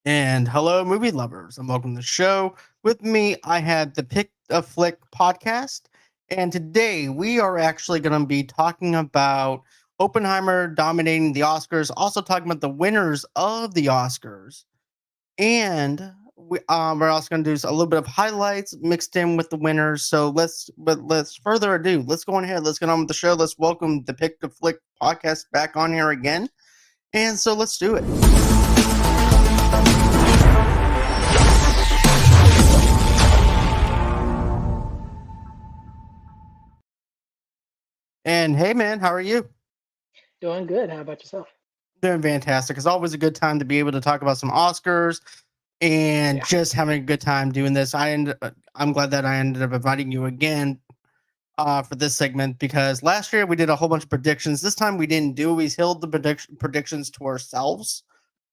And hello, movie lovers, and welcome to the show. With me, I had the Pic-A-Flic Podcast, and today we are actually going to be talking about Oppenheimer dominating the Oscars, also talking about the winners of the Oscars, and we're also going to do a little bit of highlights mixed in with the winners. So let's further ado, let's go on ahead, let's get on with the show. Let's welcome the Pic-A-Flic Podcast back on here again, and so let's do it. And hey, man, how are you? Doing good. How about yourself? Doing fantastic. It's always a good time to be able to talk about some Oscars and Yeah. just having a good time doing this. I'm glad that I ended up inviting you again for this segment because last year we did a whole bunch of predictions. This time we didn't do. We held the predictions to ourselves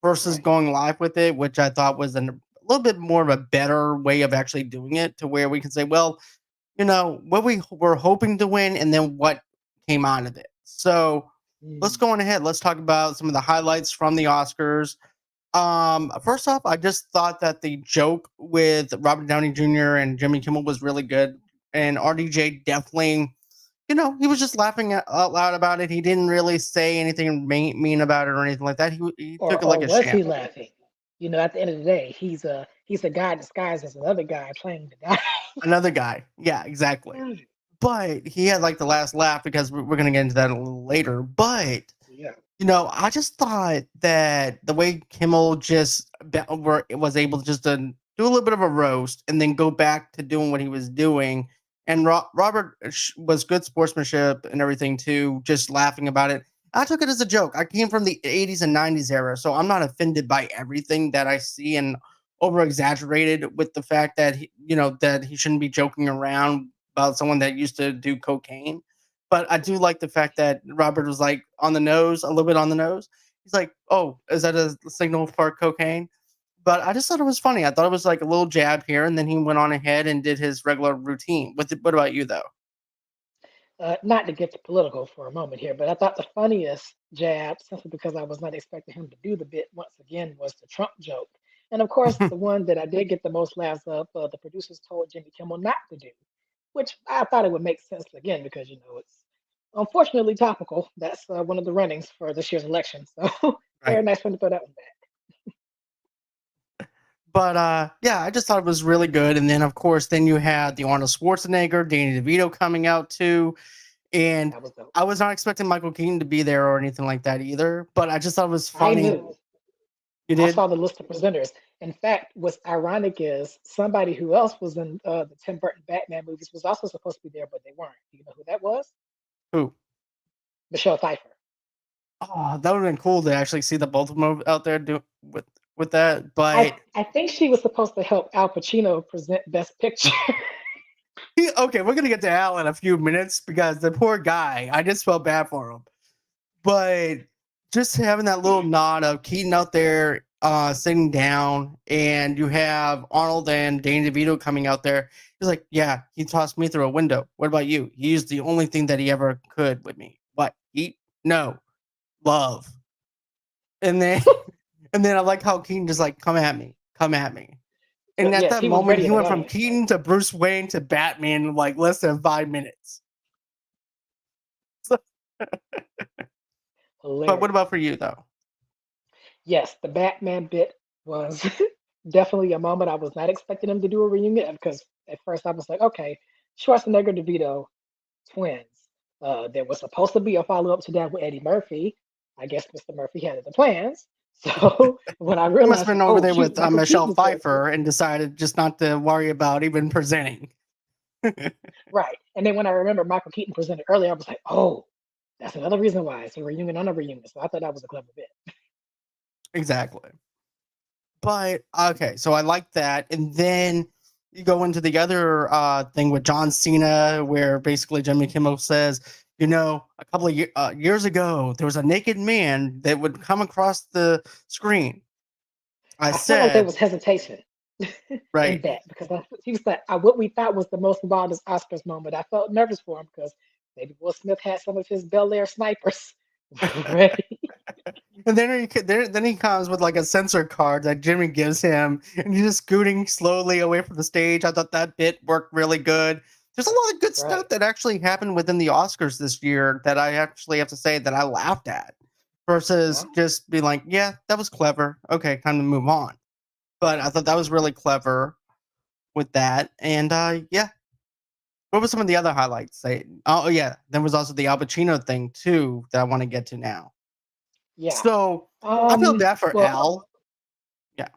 versus Right. going live with it, which I thought was a little bit more of a better way of actually doing it, to where we can say, well, what we were hoping to win and then what came out of it. So let's Mm. go on ahead. Let's talk about some of the highlights from the Oscars. First off, I just thought that the joke with Robert Downey Jr. and Jimmy Kimmel was really good. And RDJ definitely, he was just laughing out loud about it. He didn't really say anything mean about it or anything like that. He Or took it or like a was champ. he laughing? At the end of the day, he's a guy disguised as another guy playing the guy. Another guy. Yeah, exactly. Mm. But he had like the last laugh because we're going to get into that a little later. But Yeah. I just thought that the way Kimmel was able to just do a little bit of a roast and then go back to doing what he was doing, and Robert was good sportsmanship and everything too, just laughing about it. I took it as a joke. I came from the 80s and 90s era, so I'm not offended by everything that I see and over exaggerated with the fact that that he shouldn't be joking around about someone that used to do cocaine. But I do like the fact that Robert was like on the nose, a little bit on the nose. He's like, "Oh, is that a signal for cocaine?" But I just thought it was funny. I thought it was like a little jab here, and then he went on ahead and did his regular routine. What about you, though? Not to get political for a moment here, but I thought the funniest jab, simply because I was not expecting him to do the bit once again, was the Trump joke. And of course, the one that I did get the most laughs of, the producers told Jimmy Kimmel not to do, which I thought it would make sense again because it's unfortunately topical. That's one of the runnings for this year's election. So very Right. nice one to throw that one back. But yeah, I just thought it was really good. And then, of course, then you had the Arnold Schwarzenegger, Danny DeVito coming out too. And That was dope. I was not expecting Michael Keaton to be there or anything like that either. But I just thought it was I funny. knew. You I did? saw the list of presenters. In fact, what's ironic is somebody who else was in the Tim Burton Batman movies was also supposed to be there, but they weren't. Do you know who that was? Who? Michelle Pfeiffer. Oh, that would have been cool to actually see the both of them out there do with that. I But I think she was supposed to help Al Pacino present Best Picture. okay, we're gonna get to Al in a few minutes because the poor guy, I just felt bad for him. But just having that little nod of Keaton out there sitting down, and you have Arnold and Danny DeVito coming out there. He's like, "Yeah, he tossed me through a window. What about you? He used the only thing that he ever could with me. What? Eat? No, love." And then and then I like how Keaton just like, "Come at me, come at me." And at Yes, that he was moment, ready he in the went from moment. Keaton to Bruce Wayne to Batman in like less than 5 minutes. So, but what about Hilarious. for you though? Yes, the Batman bit was definitely a moment I was not expecting him to do a reunion because at first I was like, okay, Schwarzenegger DeVito twins. There was supposed to be a follow up to that with Eddie Murphy. I guess Mr. Murphy had the plans. So when I He must realized, have been like, over oh there shoot, with Michael Michelle Keaton's there too. Pfeiffer and decided just not to worry about even presenting. Right. And then when I remember Michael Keaton presented earlier, I was like, oh, that's another reason why it's a reunion on a reunion. So I thought that was a clever bit. Exactly. But okay, so I like that. And then you go into the other thing with John Cena, where basically Jimmy Kimmel says, a couple of years ago, there was a naked man that would come across the screen. I I felt like there said, was hesitation in right. that because he was like, what we thought was the most wildest Oscars moment. I felt nervous for him because maybe Will Smith had some of his Bel Air snipers ready. And then he comes with like a sensor card that Jimmy gives him, and he's just scooting slowly away from the stage. I thought that bit worked really good. There's a lot of good Right. stuff that actually happened within the Oscars this year that I actually have to say that I laughed at, versus Yeah. just being like, yeah, that was clever. Okay, time to move on. But I thought that was really clever with that. And yeah, what were some of the other highlights? Oh yeah, there was also the Al Pacino thing too that I want to get to now. Yeah. So I feel bad for Well, Al. Yeah.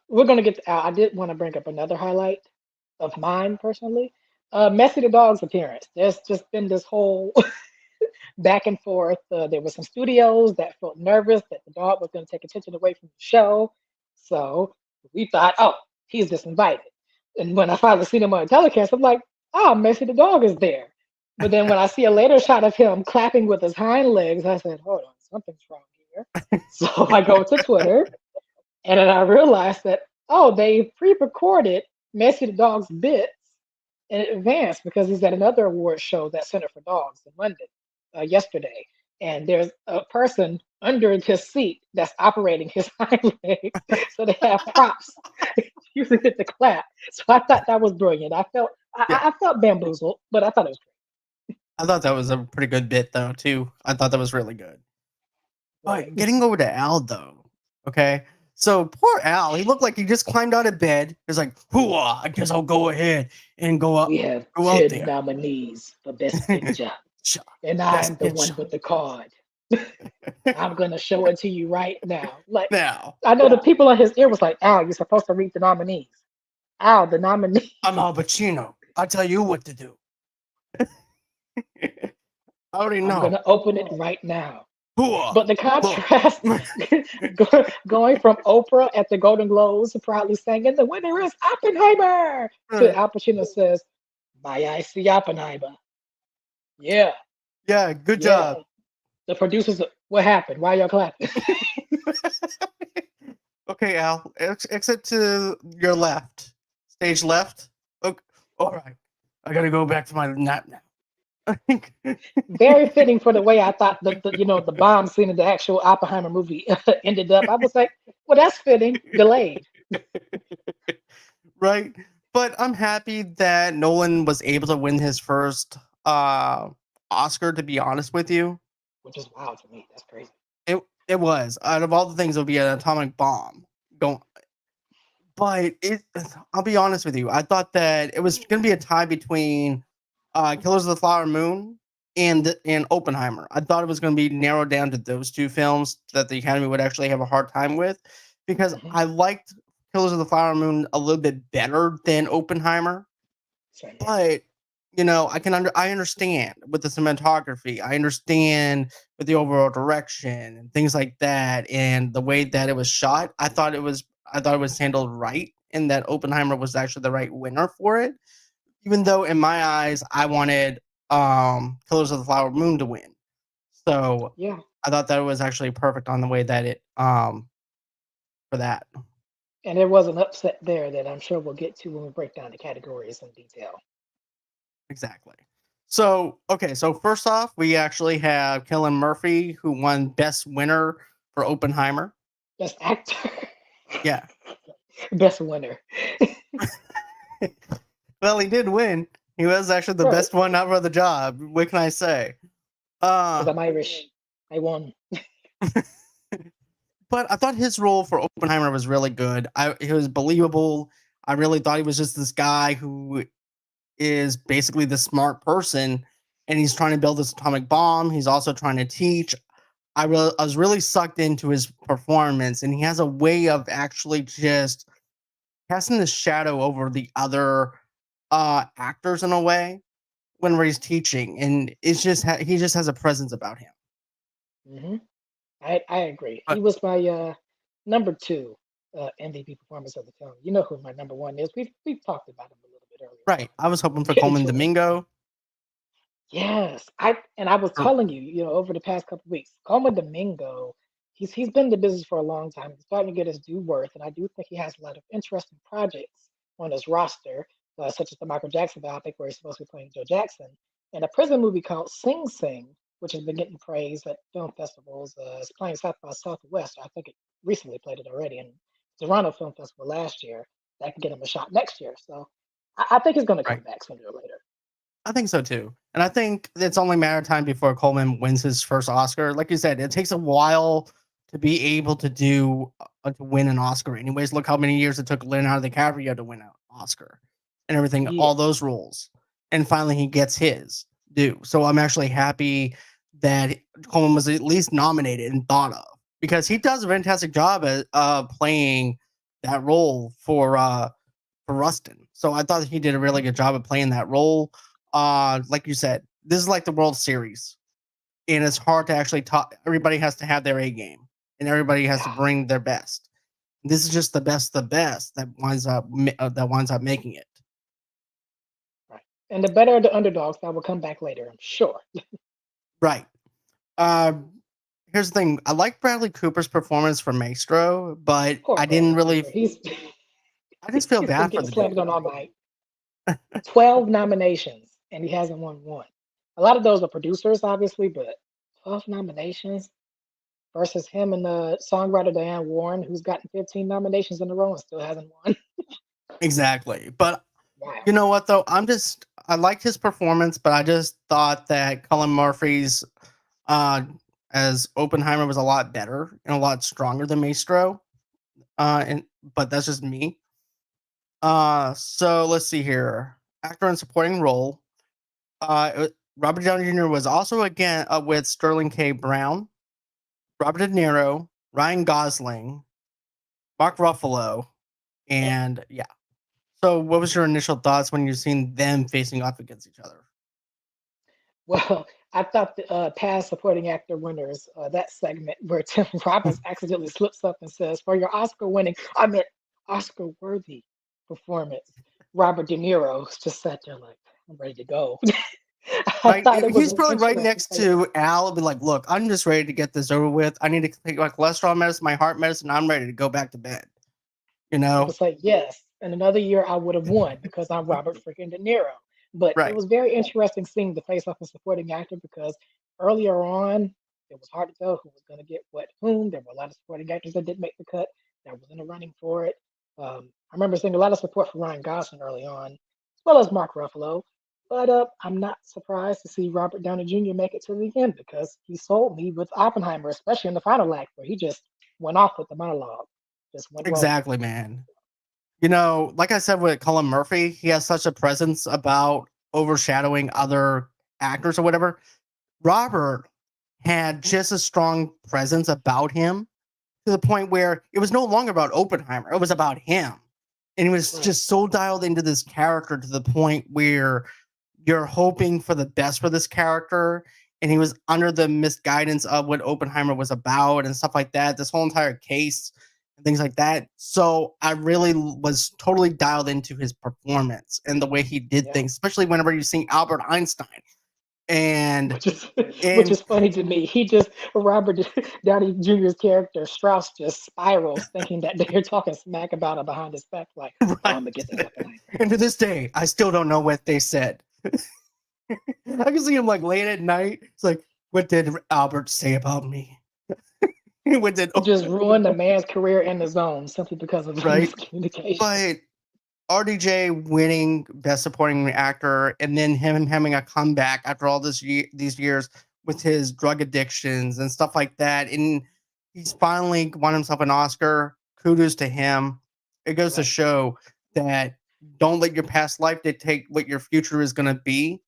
we're gonna get to Al. I did want to bring up another highlight of mine personally. Messy the dog's appearance. There's just been this whole back and forth. There were some studios that felt nervous that the dog was going to take attention away from the show. So we thought, oh, he's disinvited. And when I finally seen him on the telecast, I'm like, oh, Messi the dog is there. But then when I see a later shot of him clapping with his hind legs, I said, hold on, something's wrong here. So I go to Twitter and then I realized that, oh, they pre recorded Messi the dog's bits in advance because he's at another award show that Center for Dogs in London yesterday. And there's a person under his seat that's operating his hind legs. So they have props using it to clap. So I thought that was brilliant. Yeah. I felt bamboozled, but I thought it was I thought that was a pretty good bit though too. I thought that was really good. great. But Right. getting over to Al though, okay. So poor Al, he looked like he just climbed out of bed. He's like, "Hooah! I guess I'll go ahead and We have go out 10 there." nominees for Best Picture, Sh- and Best I'm the one picture. with the card. I'm going to show it to you right now. Like, Now, I know the people in his ear was like, Al, you're supposed to read the nominees. Al, the nominee. I'm Al Pacino. I'll tell you what to do. I already I'm going know. to open it right now. Hooah! But the Look. contrast going from Oprah at the Golden Globes proudly singing, the winner is Oppenheimer, to Al Pacino says, my I see Oppenheimer. Yeah, Yeah, good yeah. job. The producers, what happened? Why y'all clapping? Okay, Al, exit to your left. Stage left. Okay. All right. I gotta go back to my nap now. Very fitting for the way I thought the bomb scene in the actual Oppenheimer movie ended up. I was like, well, that's fitting. Delayed, Right? But I'm happy that Nolan was able to win his first Oscar, to be honest with you. which is wild to me. That's crazy. It was. Out of all the things, it would be an atomic bomb. Going but I'll be honest with you. I thought that it was gonna be a tie between Killers of the Flower Moon and Oppenheimer. I thought it was gonna be narrowed down to those two films that the Academy would actually have a hard time with, because Hmm. I liked Killers of the Flower Moon a little bit better than Oppenheimer. Same here. But I understand with the cinematography. I understand with the overall direction and things like that, and the way that it was shot. I thought it was handled right, and that Oppenheimer was actually the right winner for it. Even though in my eyes I wanted Killers of the Flower Moon to win. So Yeah, I thought that it was actually perfect on the way that it for that. and there was an upset there that I'm sure we'll get to when we break down the categories in detail. Exactly. So, okay, so first off, we actually have Killian Murphy, who won Best Winner for Oppenheimer. Best actor, Yeah. best winner. Well, he did win. He was actually the Right, best one out of the job. What can I say? because Uh, I'm Irish. I won. but I thought his role for Oppenheimer was really good. He was believable. I really thought he was just this guy who is basically the smart person, and he's trying to build this atomic bomb. He's also trying to teach. I was really sucked into his performance, and he has a way of actually just casting the shadow over the other actors in a way whenever he's teaching, and it's just he just has a presence about him. Hmm. I agree. He But was my number two MVP performance of the film. You know who my number one is. We've talked about him a little bit earlier, so right, I was we'll hoping for get Coleman into it. Domingo. Yes, I was Or, telling you, over the past couple weeks, Colman Domingo, he's been in the business for a long time. He's starting to get his due worth, and I do think he has a lot of interesting projects on his roster, such as the Michael Jackson biopic, where he's supposed to be playing Joe Jackson, and a prison movie called Sing Sing, which has been getting praise at film festivals. It's playing South by Southwest. I think it recently played it already in Toronto Film Festival last year. That can get him a shot next year. So I think he's going to come Right. back sooner or later. I think so too. And I think it's only a matter of time before Coleman wins his first Oscar. Like you said, it takes a while to be able to to win an Oscar. Anyways, look how many years it took Leonardo DiCaprio to win an Oscar and everything, Yeah. all those roles. And finally he gets his due. So I'm actually happy that Coleman was at least nominated and thought of, because he does a fantastic job at playing that role for Rustin. So I thought he did a really good job of playing that role. Like you said, this is like the World Series, and it's hard to actually talk. Everybody has to have their A game, and everybody has to bring their best. This is just the best that winds up making it. Right. And the better the underdogs, that will come back later, I'm sure. Right. Here's the thing. I like Bradley Cooper's performance for Maestro, but Poor I didn't Bradley really. Cooper. He's I just feel he's been bad for getting the dude. slammed on all night. 12 nominations and he hasn't won one. A lot of those are producers, obviously, but 12 nominations versus him and the songwriter Diane Warren, who's gotten 15 nominations in a row and still hasn't won. Exactly. But Wow. you know what though? I liked his performance, but I just thought that Cullen Murphy's uh as Oppenheimer was a lot better and a lot stronger than Maestro. And but that's just me. So let's see here. Actor in supporting role. Robert Downey Jr. was also again with Sterling K. Brown, Robert De Niro, Ryan Gosling, Mark Ruffalo, and yeah. So, what was your initial thoughts when you seen them facing off against each other? Well, I thought the past supporting actor winners, that segment where Tim Robbins accidentally slips up and says, for your Oscar winning, I meant Oscar worthy performance, Robert De Niro just sat there like, I'm ready to go. I Right? thought it was He's an probably right interesting next take. to Al and be like, look, I'm just ready to get this over with. I need to take my cholesterol medicine, my heart medicine. I'm ready to go back to bed. You It know? was like, yes, in another year I would have won because I'm Robert freaking De Niro. But it Right. was very interesting seeing the face off of supporting actor because earlier on, it was hard to tell who was going to get what whom. There were a lot of supporting actors that didn't make the cut, that was in the running for it. I remember seeing a lot of support for Ryan Gosling early on, as well as Mark Ruffalo. But I'm not surprised to see Robert Downey Jr. make it to the end because he sold me with Oppenheimer, especially in the final act where he just went off with the monologue, just went rolling. Exactly, man. You know, like I said with Cullen Murphy, he has such a presence about overshadowing other actors or whatever. Robert had just a strong presence about him to the point where it was no longer about Oppenheimer. It was about him. And he was Right. just so dialed into this character to the point where you're hoping for the best for this character. And he was under the misguidance of what Oppenheimer was about and stuff like that, this whole entire case and things like that. So I really was totally dialed into his performance and the way he did Yeah. things, especially whenever you see Albert Einstein. And which is which and is funny to me. He just Robert Downey Jr.'s character Strauss just spirals, thinking that they're talking smack about him behind his back, like, "Oh, right. I'm gonna get that Oppenheimer." And to this day, I still don't know what they said. I can see him like late at night. It's like, what did Albert say about me? What did He just ruined the man's career and his own simply because of right? miscommunication. But RDJ winning Best Supporting Actor and then him having a comeback after all these years with his drug addictions and stuff like that, and he's finally won himself an Oscar. Kudos to him. It goes to Right. show that don't let your past life dictate what your future is going to be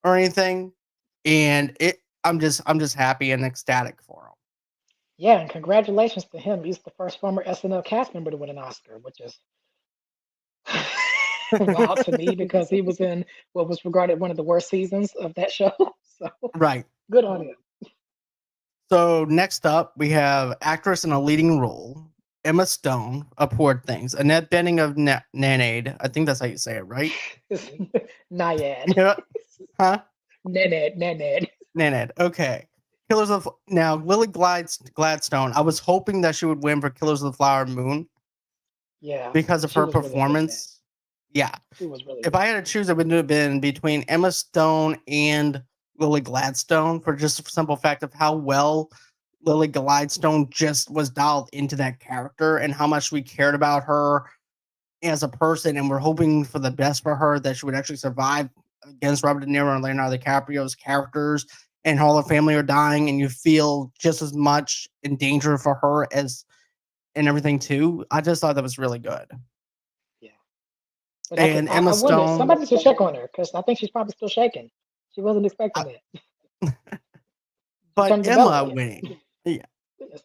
or anything. And I'm just happy and ecstatic for him. Yeah, and congratulations to him. He's the first former SNL cast member to win an Oscar, which is wild to me because he was in what was regarded one of the worst seasons of that show. So Right. good on him. So next up, we have actress in a leading role, Emma Stone, of Poor Things, Annette Bening of Nanade. I think that's how you say it, right? Naiad. Yeah. Huh? Nanad. Nanade. Okay. Killers of now Lily Gladstone. I was hoping that she would win for Killers of the Flower Moon Yeah, because of she her was really good in that. performance. Yeah. She was really If good I in had that. to choose, it would have been between Emma Stone and Lily Gladstone for just the simple fact of how well Lily Gladstone just was dialed into that character and how much we cared about her as a person, and we're hoping for the best for her, that she would actually survive against Robert De Niro and Leonardo DiCaprio's characters, and all her family are dying, and you feel just as much in danger for her as and everything too. I just thought that was really good. Yeah. But And Emma I wonder, Stone, somebody should check on her because I think she's probably still shaking. She wasn't uh, expecting that. She's but trying to develop Emma yet. winning, yeah, Goodness.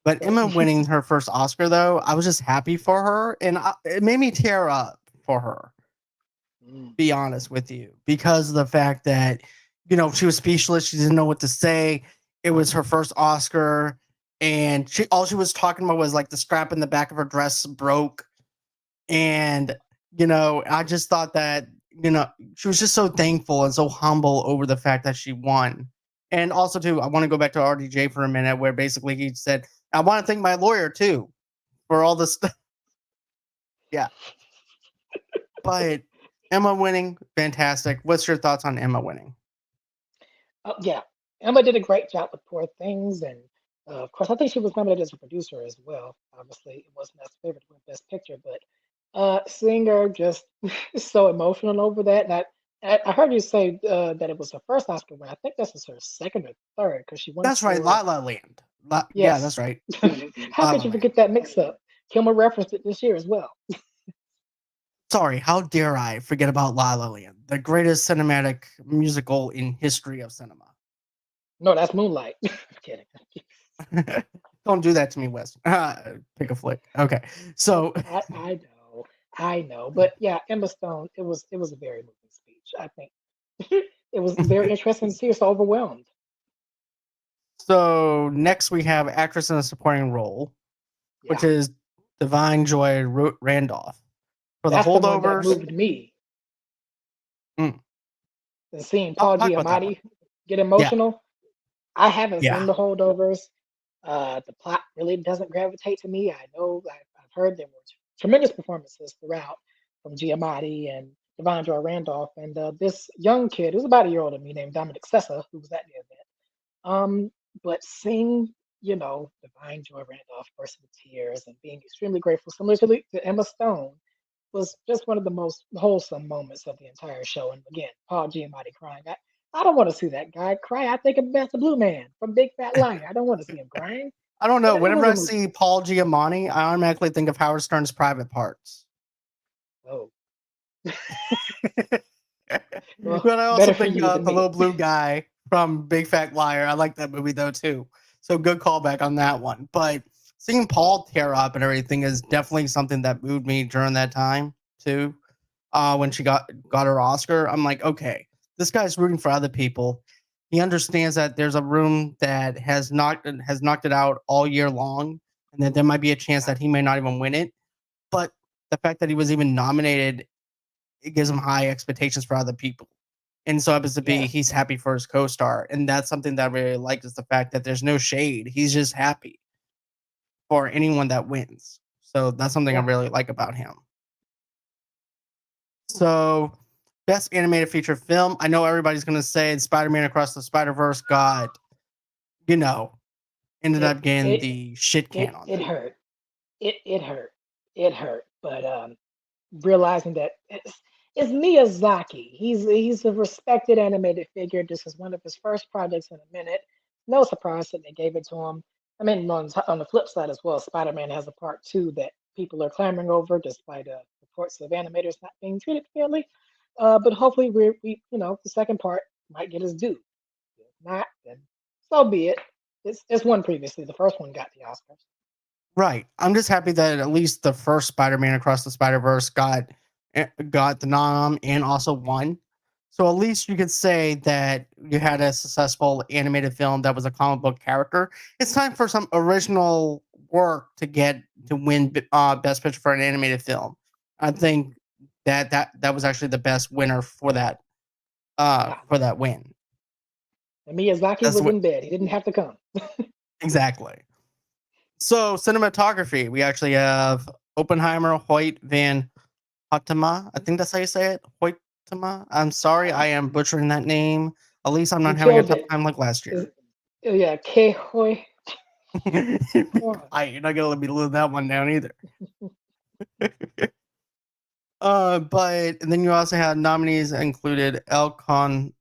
but But Emma winning her first Oscar though, I was just happy for her, and it made me tear up for her. mm, Be honest with you, because of the fact that she was speechless. She didn't know what to say. It was her first Oscar, and she was talking about was like the strap in the back of her dress broke, and I just thought that she was just so thankful and so humble over the fact that she won. And also too, I want to go back to RDJ for a minute, where basically he said, "I want to thank my lawyer too for all this stuff." Yeah, but Emma winning, fantastic. What's your thoughts on Emma winning? yeah, Emma did a great job with Poor Things, and of course, I think she was nominated as a producer as well. Obviously, it wasn't as favorite to win Best Picture, but seeing her just so emotional over that. And I heard you say that it was her first Oscar win. I think this is her second or third because she won That's right, for La La Land. Yeah, yes. that's right. How La could La you Land. forget that mix up? Kimmel referenced it this year as well. Sorry, how dare I forget about La La Land, the greatest cinematic musical in history of cinema. No, that's Moonlight. I'm kidding. Don't do that to me, Wes. Pick a flick. Okay, so I know, but yeah, Emma Stone. It was a very moving speech. I think it was very interesting to see her so overwhelmed. so next we have actress in a supporting role, which Yeah, is Divine Joy Randolph for The that's the one that Holdovers. moved me. Mm, And seeing Paul talk about that one. Giamatti get Yeah, emotional. I haven't seen yeah, the holdovers. The plot really doesn't gravitate to me. I know I've heard there were tremendous performances throughout from Giamatti and Devondre Randolph and this young kid who's about a year older than me named Dominic Sessa, who was at the event. But seeing, Divine Joy Randolph burst into tears and being extremely grateful, similarly to Emma Stone, was just one of the most wholesome moments of the entire show. And again, Paul Giamatti crying. I don't want to see that guy cry. I think that's the Blue Man from Big Fat Lion. I don't want to see him crying. I don't know. It Whenever was a I movie. see Paul Giamatti, I automatically think of Howard Stern's Private Parts. Oh, well, But I also better for think you of than the me. little blue guy from Big Fat Liar. I like that movie though too. So good callback on that one. But seeing Paul tear up and everything is definitely something that moved me during that time too. When she got her Oscar, I'm like, okay, this guy's rooting for other people. He understands that there's a room that has knocked it out all year long, and that there might be a chance Yeah, that he may not even win it. But the fact that he was even nominated, it gives him high expectations for other people. And so happens to be yes, he's happy for his co-star. And that's something that I really like, is the fact that there's no shade. He's just happy for anyone that wins. So that's something I yeah. really like about him. So best animated feature film. I know everybody's gonna say Spider-Man Across the Spider-Verse got, you know, ended It up getting it the shit can it on it that. hurt. It hurt. It hurt. But realizing that it's Miyazaki. He's a respected animated figure. This is one of his first projects in a minute. No surprise that they gave it to him. I mean, on the flip side as well, Spider-Man has a part two that people are clamoring over, despite reports of animators not being treated fairly. But hopefully, the second part might get his due. If not, then so be it. It's won previously. The first one got the Oscars. Right. I'm just happy that at least the first Spider-Man Across the Spider-Verse got the nom and also won. So at least you could say that you had a successful animated film that was a comic book character. It's time for some original work to win best picture for an animated film. I think that was actually the best winner Yeah, for that win. and Miyazaki That's was what in bed. He didn't have to come. exactly. So cinematography, we actually have Oppenheimer, Hoyt van Hoytema. I think that's how you say it. Hoyt. I'm sorry, Uh, I am butchering that name. At least I'm you not having a killed tough it. time like last Is year. yeah, K-Hoy. You're not gonna let me live that one down either. But and then you also had nominees included Elcon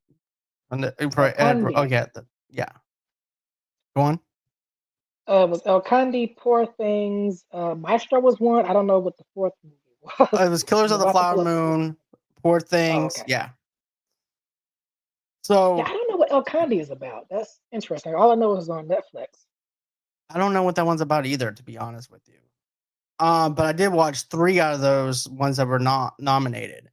El for Ed. Oh Condi. yeah, yeah. Go on. Was El Condi, Poor Things, Maestro was one. I don't know what the fourth movie was. It was Killers I'm of the about to Flower pull up the list. Moon, Poor Oh, Things. okay. Yeah. Yeah, I So don't know what El Condi is about. That's interesting. All I know is on Netflix. I don't know what that one's about either, to be honest with you. But I did watch 3 out of those ones that were not nominated.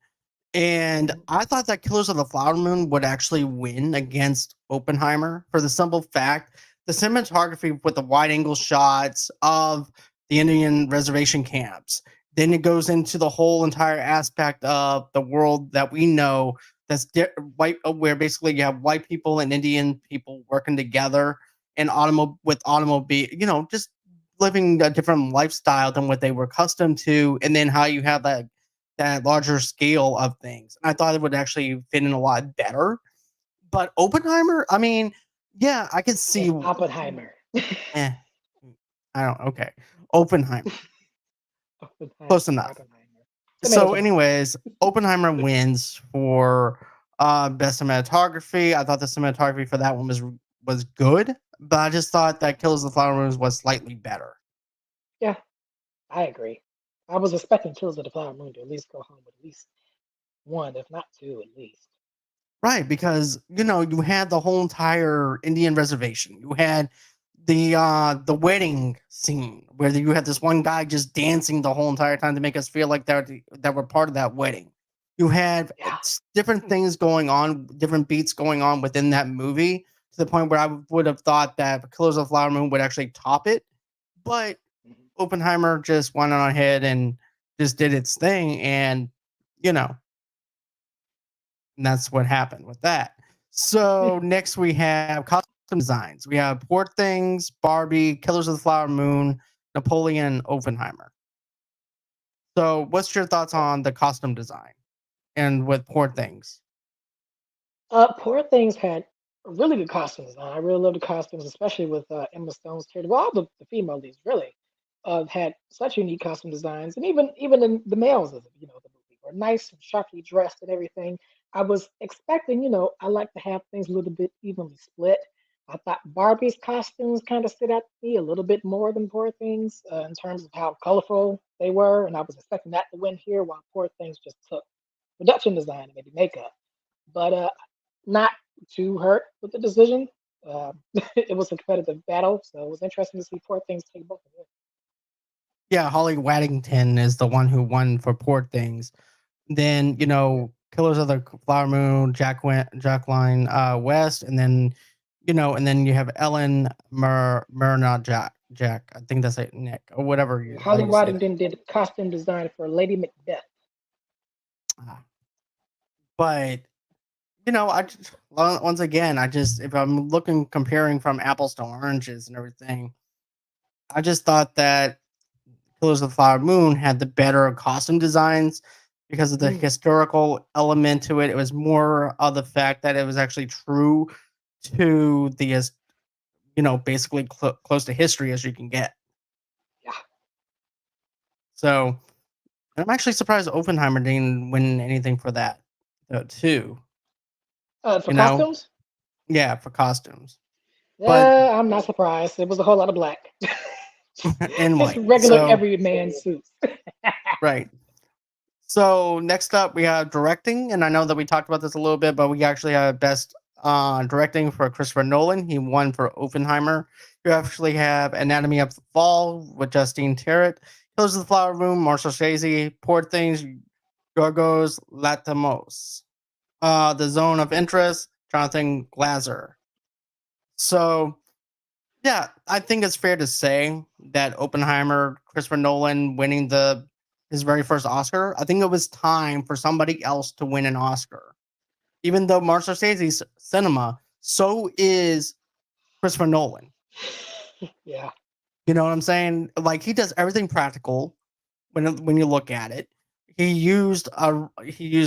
And Mhm. I thought that Killers of the Flower Moon would actually win against Oppenheimer for the simple fact the cinematography with the wide angle shots of the Indian reservation camps. Then it goes into the whole entire aspect of the world that we know that's white, where basically you have white people and Indian people working together and with automobile, just living a different lifestyle than what they were accustomed to, and then how you have that larger scale of things. And I thought it would actually fit in a lot better. But Oppenheimer, I mean, yeah, I can see. It's Oppenheimer. Eh, I don't. Okay, Oppenheimer, close Oppenheimer, enough. Oppenheimer. Tomato, So, tomato. anyways, Oppenheimer wins for best cinematography. I thought the cinematography for that one was good, but I just thought that Kills the Flower Moon was slightly better. Yeah, I agree. I was expecting Killers of the Flower Moon to at least go home with at least one, if not two, at least. Right, because you had the whole entire Indian reservation. You had the wedding scene where you had this one guy just dancing the whole entire time to make us feel like that we're part of that wedding. You had Yeah. different things going on, different beats going on within that movie to the point where I would have thought that Killers of the Flower Moon would actually top it, but Mhm. Oppenheimer just went on ahead and just did its thing, and you know and that's what happened with that. So next we have costume designs. We have Poor Things, Barbie, Killers of the Flower Moon, Napoleon, Oppenheimer. So what's your thoughts on the costume design and with Poor Things? Poor Things had a really good costume design. I really love the costumes, especially with Emma Stone's character. Well, all the female leads really had such unique costume designs, and even the males of the movie were nice and sharply dressed and everything. I was expecting, I like to have things a little bit evenly split. I thought Barbie's costumes kind of stood out to me a little bit more than Poor Things in terms of how colorful they were, and I was expecting that to win here, while Poor Things just took production design and maybe makeup. But not too hurt with the decision. It was a competitive battle, so it was interesting to see Poor Things take both of them. Yeah, Holly Waddington is the one who won for Poor Things. Then, Yeah. Killers of the Flower Moon, Jacqueline West, and then and then you have Ellen Murnau Jack. I think that's it, Nick, or whatever how Holly you say that. Waddington did costume design for Lady Macbeth. Ah, But I just, once again, I just if I'm looking comparing from apples to oranges and everything, I just thought that Killers of the Flower Moon had the better costume designs because of the Mm, historical element to it. It was more of the fact that it was actually true to basically close to history as you can get. yeah. So I'm actually surprised Oppenheimer didn't win anything for that, though, too. For You know, costumes, yeah, for costumes, but I'm not surprised. It was a whole lot of black. in Just white. regular So everyman suits. right. So next up, we have directing, and I know that we talked about this a little bit, but we actually have best directing for Christopher Nolan. He won for Oppenheimer. You actually have Anatomy of the Fall with Justine Terrett, Killers of the Flower Moon, Marshall Shazy, Poor Things, Yorgos Latimos, The Zone of Interest, Jonathan Glazer. So yeah, I think it's fair to say that Oppenheimer, Christopher Nolan winning the his very first Oscar. I think it was time for somebody else to win an Oscar. Even though Martin Scorsese's cinema, so is Christopher Nolan. Yeah. You know what I'm saying? Like he does everything practical when you look at it. he used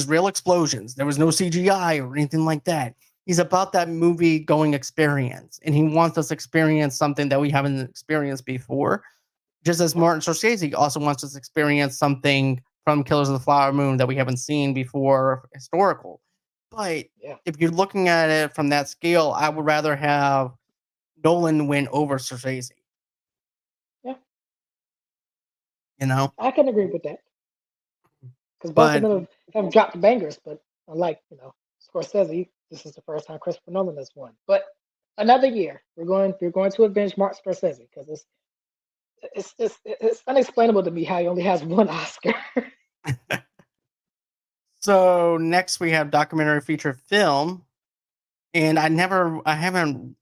real explosions. There was no CGI or anything like that. He's about that movie going experience, and he wants us to experience something that we haven't experienced before. Just as Yeah, Martin Scorsese also wants us to experience something from Killers of the Flower Moon that we haven't seen before, historical. But yeah, if you're looking at it from that scale, I would rather have Nolan win over Scorsese. yeah. You know, I can agree with that because both of but them have dropped bangers, but unlike Scorsese, this is the first time Christopher Nolan has won. But another year, we're going to avenge Mark Scorsese because it's unexplainable to me how he only has one Oscar. so next we have documentary feature film, and I haven't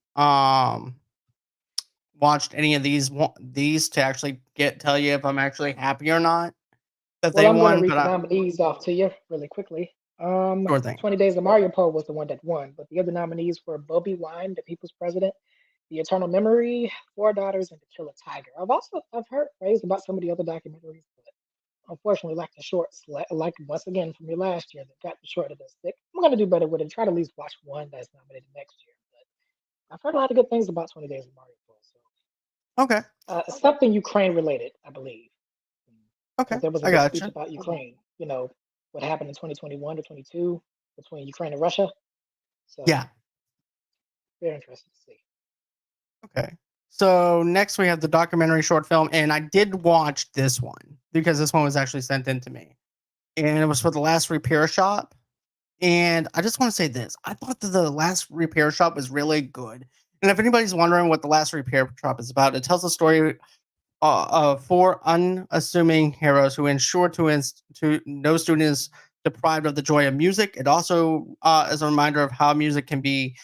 watched any of these to actually tell you if I'm actually happy or not that Well, they I'm going to won, read but the nominees off to you really quickly. sure thing. 20 Days of Mario Poe was the one that won, but the other nominees were Bobby Wine, The People's President, The Eternal Memory, Four Daughters, and To Kill a Tiger. I've heard praise about some of the other documentaries, but unfortunately, like the shorts, like once again from your last year, that got the short of the stick. I'm going to do better with it. Try to at least watch one that's nominated next year. But I've heard a lot of good things about 20 Days of Mario Poe. So Okay, something Ukraine related, I believe, okay, because there was a I good speech gotcha. about Ukraine. What happened in 2021 to 22 between Ukraine and Russia. So Yeah. very interested to see. Okay. So next we have the documentary short film, and I did watch this one because this one was actually sent in to me, and it was for the last repair shop. And I just want to say this: I thought that the last repair shop was really good. And if anybody's wondering what the last repair shop is about, it tells the story of four unassuming heroes who ensure to no student is deprived of the joy of music. It also is a reminder of how music can be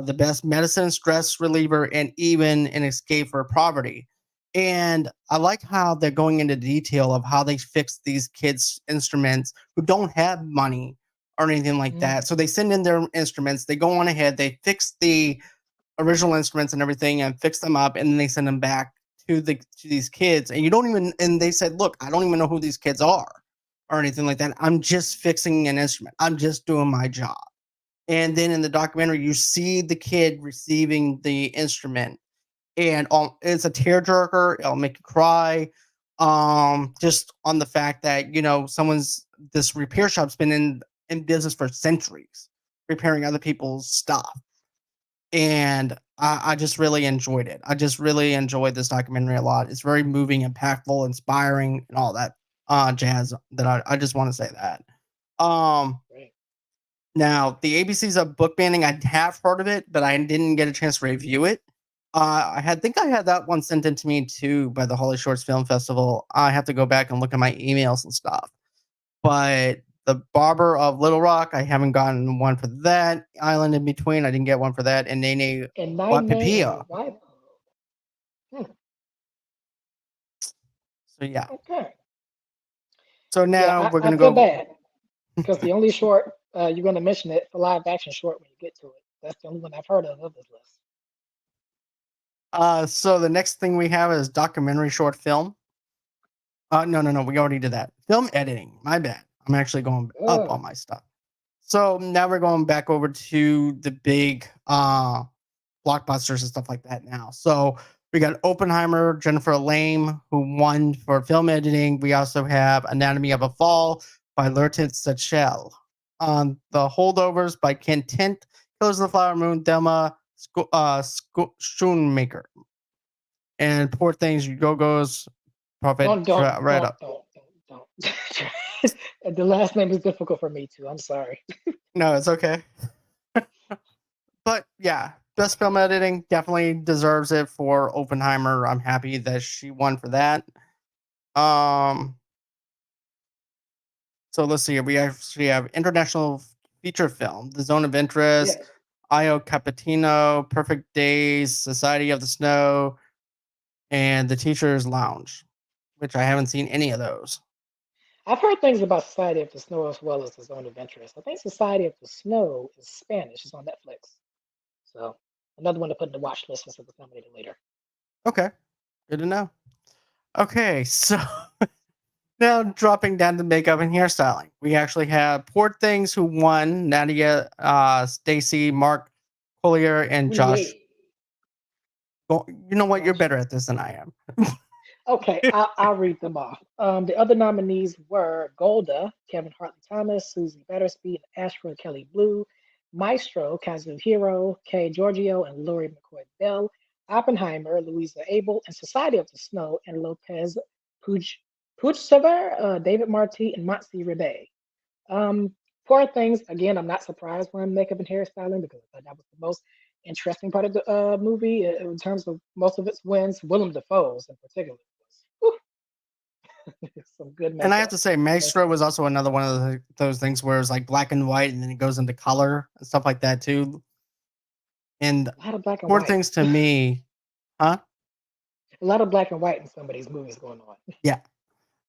the best medicine, stress reliever, and even an escape for poverty. And I like how they're going into detail of how they fix these kids' instruments who don't have money or anything like Mm, that. So they send in their instruments, they go on ahead, they fix the original instruments and everything and fix them up, and then they send them back to these kids. And you don't even and they said, look, I don't even know who these kids are or anything like that. I'm just fixing an instrument. I'm just doing my job. And then in the documentary, you see the kid receiving the instrument, and it's a tearjerker. It'll make you cry. Just on the fact that someone's this repair shop's been in business for centuries, repairing other people's stuff, and I just really enjoyed it. I just really enjoyed this documentary a lot. It's very moving, impactful, inspiring, and all that jazz. That I just want to say that. Um, great. Now, the ABC's of book banning, I have heard of it, but I didn't get a chance to review it. I had that one sent in to me too by the Holy Shorts Film Festival. I have to go back and look at my emails and stuff. But the Barber of Little Rock, I haven't gotten one for that. Island in Between, I didn't get one for that. And Nene And Nine Nine and the Wapipia. Wife. Hmm, So yeah. okay. So Yeah, now we're I gonna feel go. bad because the only short you're going to mention it for live action short when you get to it. That's the only one I've heard of this list. So the next thing we have is documentary short film. No, no, no. We already did that. Film editing. My bad. I'm actually going up Oh, on my stuff. So now we're going back over to the big blockbusters and stuff like that now. So we got Oppenheimer, Jennifer Lame, who won for film editing. We also have Anatomy of a Fall by Lertit Sachel. The Holdovers by Ken Tint, Killers of the Flower Moon, Delma Schoonmaker. And Poor Things, You Go Go's Prophet don't don't right don't up. don't don't don't. The last name is difficult for me too. I'm sorry. No, it's okay. But yeah, best film editing definitely deserves it for Oppenheimer. I'm happy that she won for that. Um, so let's see. We actually have international feature film, The Zone of Interest, Yes, Io Capitino, Perfect Days, Society of the Snow, and The Teacher's Lounge, which I haven't seen any of those. I've heard things about Society of the Snow as well as the Zone of Interest. I think Society of the Snow is Spanish. It's on Netflix. So another one to put in the watch list since it was nominated later. Okay, good to know. Okay, so Now, dropping down to makeup and hairstyling, we actually have Poor Things, who won: Nadia, Stacy, Mark Collier, and Oui, Josh. oui. Well, you know what? You're Josh. better at this than I am. Okay, I'll read them off. The other nominees were Golda, Kevin Hartley Thomas, Susie Bettersby, Ashford Kelly Blue, Maestro, Kazuhiro, Kay Giorgio, and Laurie McCoy Bell, Oppenheimer, Louisa Abel, and Society of the Snow, and Lopez Puj Puigsever, David Marti, and Matsi Rebe. Poor Things, again, I'm not surprised when makeup and hairstyling because I thought that was the most interesting part of the movie in terms of most of its wins. Willem Dafoe's in particular was some good And I have makeup. to say, And Maestro was also another one of those things where it's like black and white, and then it goes into color and stuff like that too. And a lot of black and Poor white. Things to me, huh? A lot of black and white in some of these movies going on. Yeah.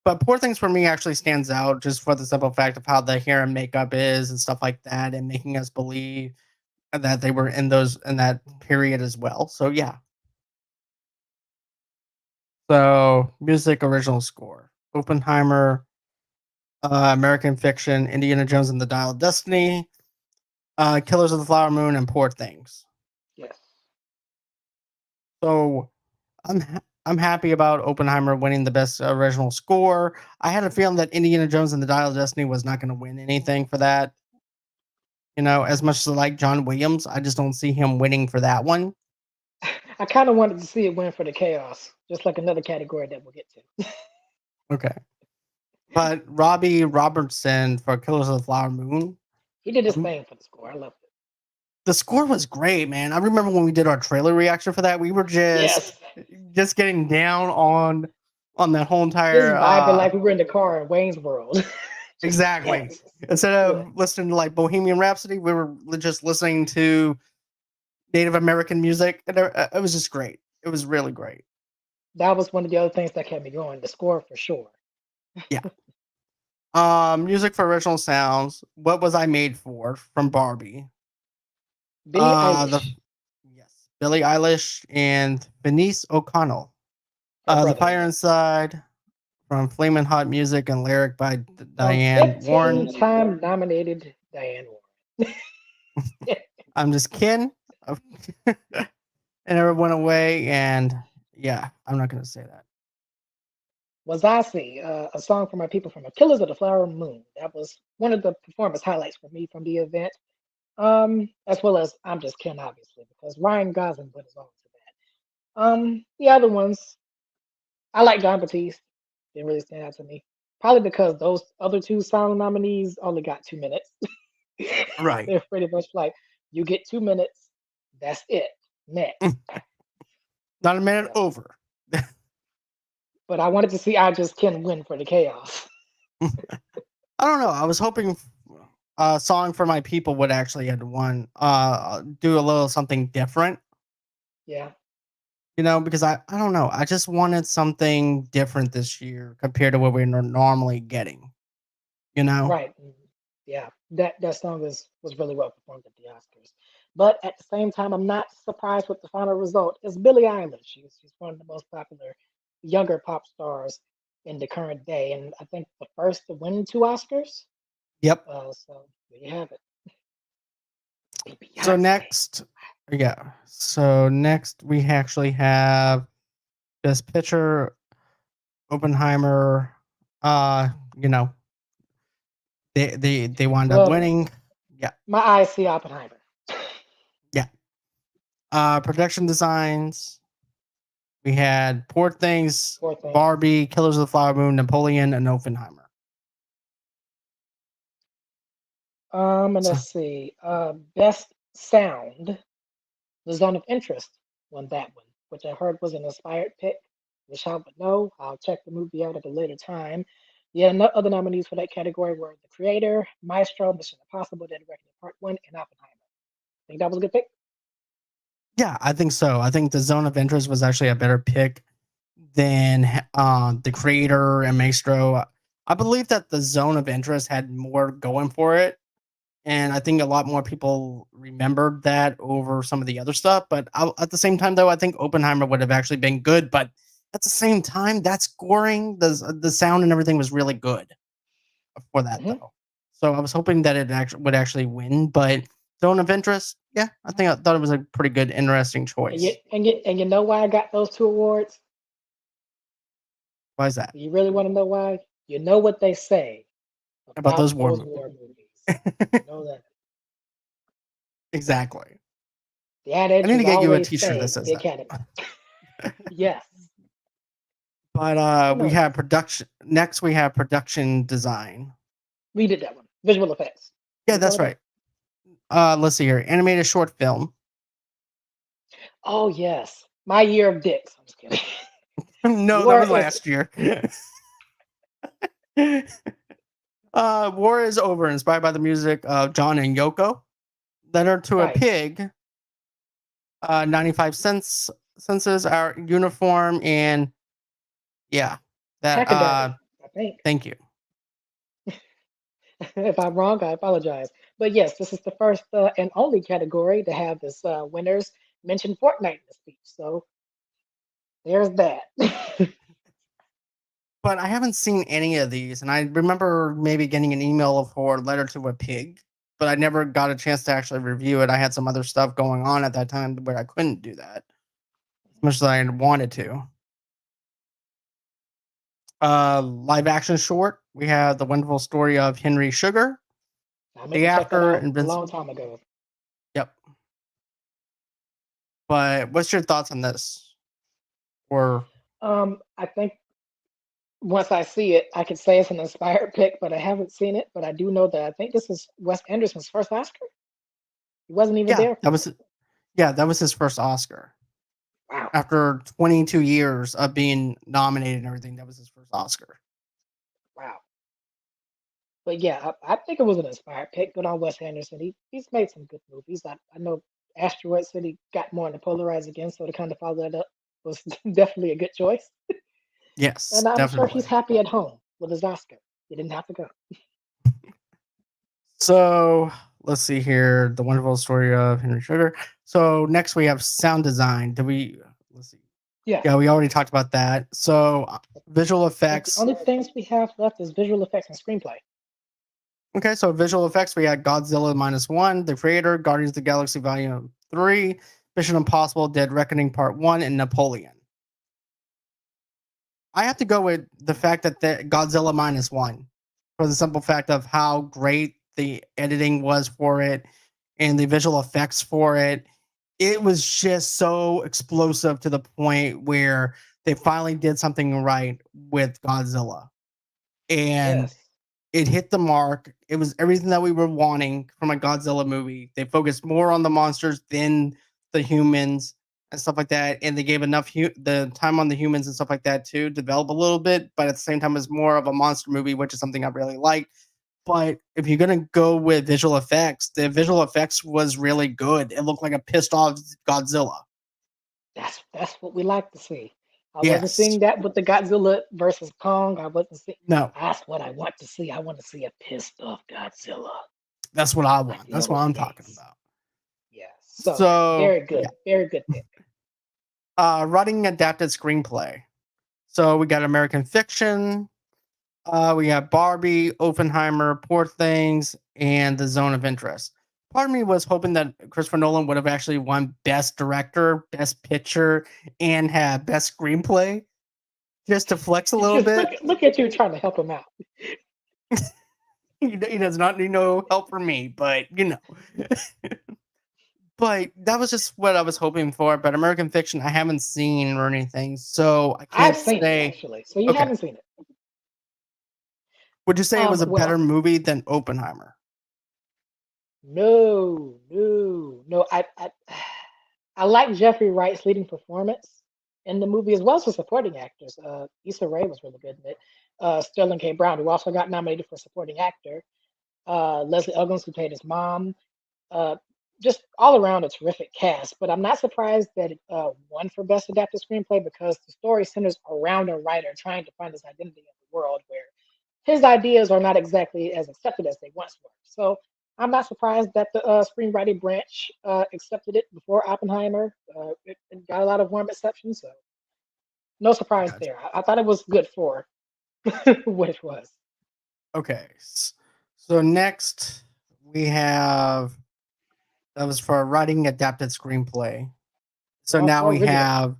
But Poor Things for me actually stands out just for the simple fact of how the hair and makeup is and stuff like that, and making us believe that they were in that period as well. So yeah. So music, original score: Oppenheimer, American Fiction, Indiana Jones and the Dial of Destiny, Killers of the Flower Moon, and Poor Things. Yes. So I'm happy about Oppenheimer winning the best original score. I had a feeling that Indiana Jones and the Dial of Destiny was not going to win anything for that. You know, as much as I like John Williams, I just don't see him winning for that one. I kind of wanted to see it win for the chaos, just like another category that we'll get to. Okay. But Robbie Robertson for Killers of the Flower Moon, He did his um, thing for the score. I loved it. the score was great, man. I remember when we did our trailer reaction for that, we were Yes. just getting down on that whole Just entire vibing like we were in the car in Wayne's World. Just exactly. yes. Instead Good. of listening to like Bohemian Rhapsody, we were just listening to Native American music, and it was just great. It was really great. That was one of the other things that kept me going. The score for sure. Yeah. Music for original sounds. What Was I Made For from Barbie? Billie The Eilish, yes, Billie Eilish and Venice O'Connell. her The brother, Fire yeah. Inside from Flamin' Hot Music and lyric by From Diane Warren. 15-time nominated Diane Warren. I'm just kidding. And it went away, and yeah, I'm not gonna say that. Wazasi, a song for my people from the Killers of the Flower Moon. That was one of the performance highlights for me from the event. As well as I'm Just Ken, obviously, because Ryan Gosling put his all to that. The other ones, I like John Batiste. Didn't really stand out to me. Probably because those other two song nominees only got 2 minutes. Right. They're pretty much like, you get 2 minutes, that's it. Next. Not a minute Yeah. over. But I wanted to see I Just Ken win for the chaos. I don't know. I was hoping Song for My People would actually had won. Do a little something different, Yeah. you know, because I don't know. I just wanted something different this year compared to what we're normally getting. You know. Right. Yeah. That song was really well performed at the Oscars. But at the same time, I'm not surprised with the final result. It's Billie Eilish. She's one of the most popular younger pop stars in the current day, and I think the first to win 2 Oscars. Yep. So there you have it. So Beyonce. next, yeah. So next we actually have Best Picture, Oppenheimer. You know, they wound up Well, winning. Yeah, my eyes see Oppenheimer. yeah. Production designs. We had Poor Things, Poor things. Barbie, Killers of the Flower Moon, Napoleon, and Oppenheimer. And So let's see. Best sound. The Zone of Interest won that one, which I heard was an inspired pick. Wish I would know. I'll check the movie out at a later time. Yeah, no other nominees for that category were The Creator, Maestro, Mission Impossible, Dead Reckoning Part 1, and Oppenheimer. Think that was a good pick? yeah, I think so. I think the Zone of Interest was actually a better pick than the Creator and Maestro. I believe that the Zone of Interest had more going for it, and I think a lot more people remembered that over some of the other stuff. But at the same time, though, I think Oppenheimer would have actually been good. But at the same time, that scoring, the sound and everything was really good for that Hmm. though. So I was hoping that it actually would actually win, but Zone of Interest, yeah, I thought it was a pretty good, interesting choice. And you know why I got those two awards? Why is that? You really want to know why? You know what they say About about those war those movies. war movies. You know that Exactly. the I adage need is to get you a always T-shirt that say says the that. Academy. Yes. But You we know have this. production. Next, we have production design. We did that one. Visual effects. What Yeah, do you call that's it? right. Let's see here. Animated short film. Oh yes. My year of dicks. I'm just kidding. No, that War was is last year. War is Over, inspired by the music of John and Yoko. Letter to a right. Pig. 95 cents census our uniform, and yeah, that Taxidermy, I think. thank you. If I'm wrong, I apologize. But yes, this is the first and only category to have this winners mention Fortnite in the speech. So there's that. But I haven't seen any of these, and I remember maybe getting an email for Letter to a Pig, but I never got a chance to actually review it. I had some other stuff going on at that time where I couldn't do that as much as I wanted to. Live action short, we have The Wonderful Story of Henry Sugar. I meant The to check that After out a Invents. long time ago. Yep. But what's your thoughts on this? Or I think once I see it, I could say it's an inspired pick, but I haven't seen it. But I do know that I think this is Wes Anderson's first Oscar. He wasn't even yeah, there that for was it. that was his first Oscar. Wow. After 22 years of being nominated and everything, that was his first Oscar. Wow. But yeah, I think it was an inspired pick. Good on Wes Anderson. He's made some good movies. I know Asteroid City got more into Polarized again, so to kind of follow that up was definitely a good choice. Yes, And I'm sure he's definitely. happy at home with his Oscar. He didn't have to go. So let's see here. The Wonderful Story of Henry Sugar. So next we have sound design. Did we? Let's see. Yeah. Yeah, we already talked about that. So visual I think the effects. only things we have left is visual effects and screenplay. Okay, so visual effects. We had Godzilla -1, The Creator, Guardians of the Galaxy Volume 3, Mission Impossible: Dead Reckoning Part 1, and Napoleon. I have to go with the fact that the Godzilla -1 for the simple fact of how great the editing was for it and the visual effects for it. It was just so explosive to the point where they finally did something right with Godzilla. And Yes. it hit the mark. It was everything that we were wanting from a Godzilla movie. They focused more on the monsters than the humans and stuff like that, and they gave enough the time on the humans and stuff like that to develop a little bit. But at the same time, it's more of a monster movie, which is something I really like. But if you're gonna go with visual effects, the visual effects was really good. It looked like a pissed off Godzilla. That's what we like to see. I wasn't Yes. seeing that with the Godzilla versus Kong. I wasn't seeing. No, That's what I want to see. I want to see a pissed off Godzilla, that's what I like want. the That's what old I'm talking days. about. Yeah. So So yeah, very good pick. writing adapted screenplay. So we got American Fiction, we got Barbie, Oppenheimer, Poor Things, and The Zone of Interest. Part of me was hoping that Christopher Nolan would have actually won Best Director, Best Picture, and had Best Screenplay just to flex a little Just bit. look at you trying to help him out. He does not need no help from me, but you know. But that was just what I was hoping for. But American Fiction, I haven't seen or anything, so I I've can't seen it say. actually, so you Okay, haven't seen it. would you say it was a better Well, movie than Oppenheimer? no. I like Jeffrey Wright's leading performance in the movie as well as the supporting actors. Issa Rae was really good in it. Sterling K. Brown, who also got nominated for supporting actor. Leslie Uggams, who played his mom. Uh, just all around a terrific cast. But I'm not surprised that it won for Best Adapted Screenplay because the story centers around a writer trying to find his identity in the world where his ideas are not exactly as accepted as they once were. So I'm not surprised that the screenwriting branch accepted it before Oppenheimer. It got a lot of warm reception. So No I surprise got there. I thought it was good for what it was. you. Okay. So next we have that was for writing adapted screenplay. So Oh, for original.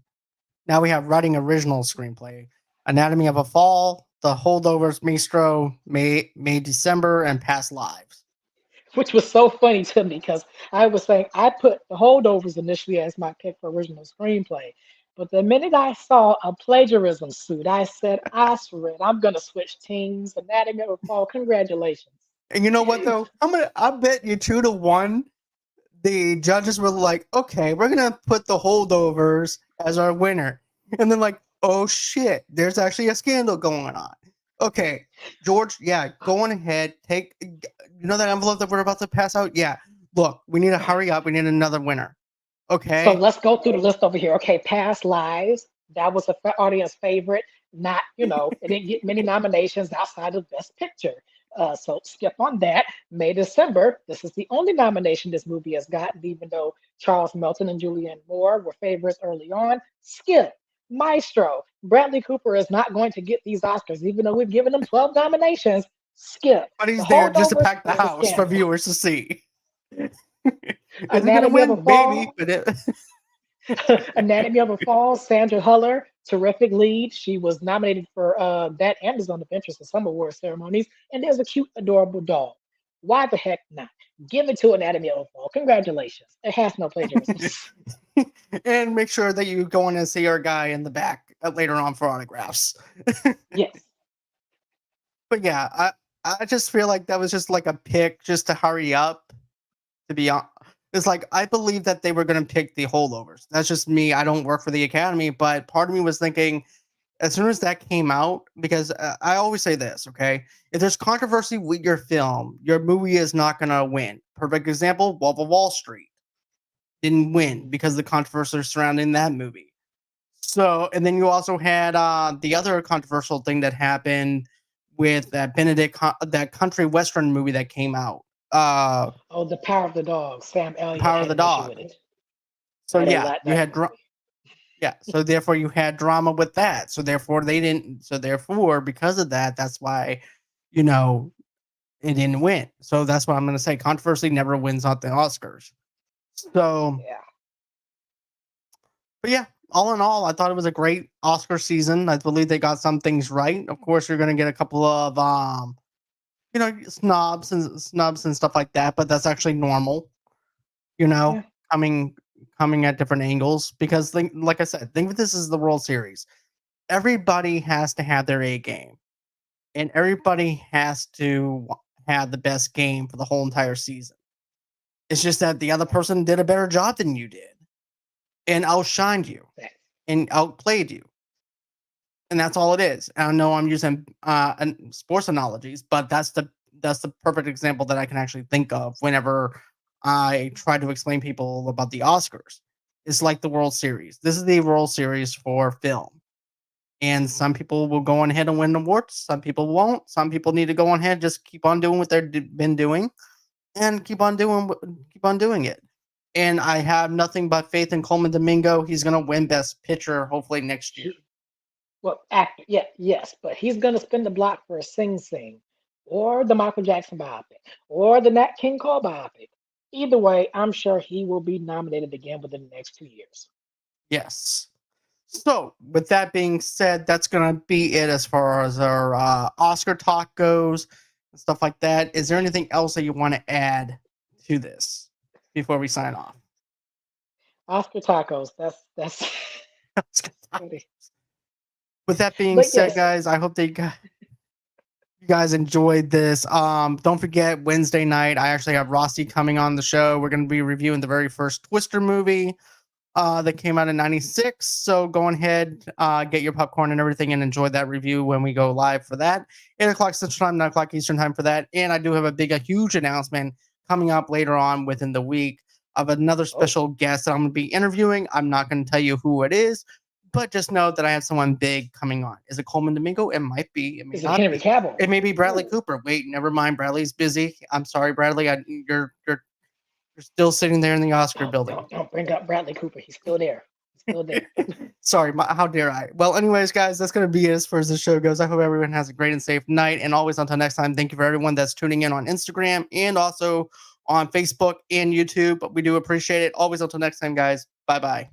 now we have writing original screenplay. Anatomy of a Fall, The Holdovers, Maestro, May December, and Past Lives. Which was so funny to me because I was saying I put the holdovers initially as my pick for original screenplay. But the minute I saw a plagiarism suit, I said, I swear, I'm going to switch teams. Anatomy of a Fall, congratulations. And you know what though? I bet you 2-1 the judges were like, okay, we're gonna put the holdovers as our winner. And then like, oh shit, there's actually a scandal going on. Okay, George, yeah, go on ahead. You know that envelope that we're about to pass out? Yeah. Look, we need to hurry up. We need another winner. So Okay. let's go through the list over here. Okay, Past Lives. That was a audience favorite. Not, it didn't get many nominations outside of Best Picture. So skip on that. May December. This is the only nomination this movie has gotten, even though Charles Melton and Julianne Moore were favorites early on. Skip. Maestro. Bradley Cooper is not going to get these Oscars, even though we've given him 12 nominations. Skip. But The he's there just to Holdovers pack the was a house for scandal. viewers to see. Is he gonna Anatomy of a win? Maybe, Fall. but Anatomy of a Fall, Sandra Huller, terrific lead. She was nominated for that and Zone of Interest in some award ceremonies. And there's a cute, adorable doll. Why the heck not? Give it to Anatomy of a Fall. Congratulations. It has no plagiarism. and make sure that you go in and see our guy in the back later on for autographs. Yes. But yeah, I just feel like that was just like a pick just to hurry up. To be honest, it's like I believe that they were going to pick the holdovers. That's just me. I don't work for the Academy, but part of me was thinking as soon as that came out, because I always say this, okay? If there's controversy with your film, your movie is not going to win. Perfect example: Wolf of Wall Street didn't win Mm. because of the controversy surrounding that movie. So, and then you also had the other controversial thing that happened with that that country western movie that came out, Oh, The Power of the Dog. Sam The Elliott Power of had the an issue Dog. with it. So I didn't yeah, like you that had movie. yeah, so therefore you had drama with that. So therefore they didn't. So therefore, because of that, that's why, you know, it didn't win. So that's what I'm going to say. Controversy never wins at the Oscars. So, Yeah. but yeah, all in all, I thought it was a great Oscar season. I believe they got some things right. Of course, you're going to get a couple of snubs and stuff like that, but that's actually normal. You know, Yeah. coming coming at different angles because, like I said, think of this as the World Series. Everybody has to have their A game, and everybody has to have the best game for the whole entire season. It's just that the other person did a better job than you did and outshined you Thanks. and outplayed you. And that's all it is. I know I'm using sports analogies, but that's the perfect example that I can actually think of whenever I try to explain people about the Oscars. It's like the World Series. This is the World Series for film. And some people will go on ahead and win awards. Some people won't. Some people need to go on ahead, just keep on doing what they've been doing, and keep on doing it. And I have nothing but faith in Coleman Domingo. He's gonna win Best Picture hopefully next year. He, well, actor, yeah, yes, but he's going to spin the block for a Sing Sing or the Michael Jackson biopic or the Nat King Cole biopic. Either way, I'm sure he will be nominated again within the next 2 years. Yes. So, with that being said, that's going to be it as far as our Oscar talk goes and stuff like that. Is there anything else that you want to add to this before we sign off? Oscar tacos. That's funny. With that being But said, yes, guys, I hope that you guys enjoyed this. Don't forget Wednesday night. I actually have Rossie coming on the show. We're going to be reviewing the very first Twister movie that came out in '96. So go ahead, get your popcorn and everything, and enjoy that review when we go live for that. 8 o'clock Central Time, 9 o'clock Eastern Time for that. And I do have a huge announcement coming up later on within the week of another oh, special guest that I'm going to be interviewing. I'm not going to tell you who it is, but just know that I have someone big coming on. Is it Coleman Domingo? It might be. It may is it not Henry be. Cavill? It may be Bradley Ooh, Cooper. Wait, never mind. Bradley's busy. I'm sorry, Bradley. You're still sitting there in the Oscar building. don't bring up Bradley Cooper. He's still there. still there. Sorry, how dare I? Well, anyways, guys, that's going to be it as far as the show goes. I hope everyone has a great and safe night. And always until next time, thank you for everyone that's tuning in on Instagram and also on Facebook and YouTube. But we do appreciate it. Always until next time, guys. Bye-bye.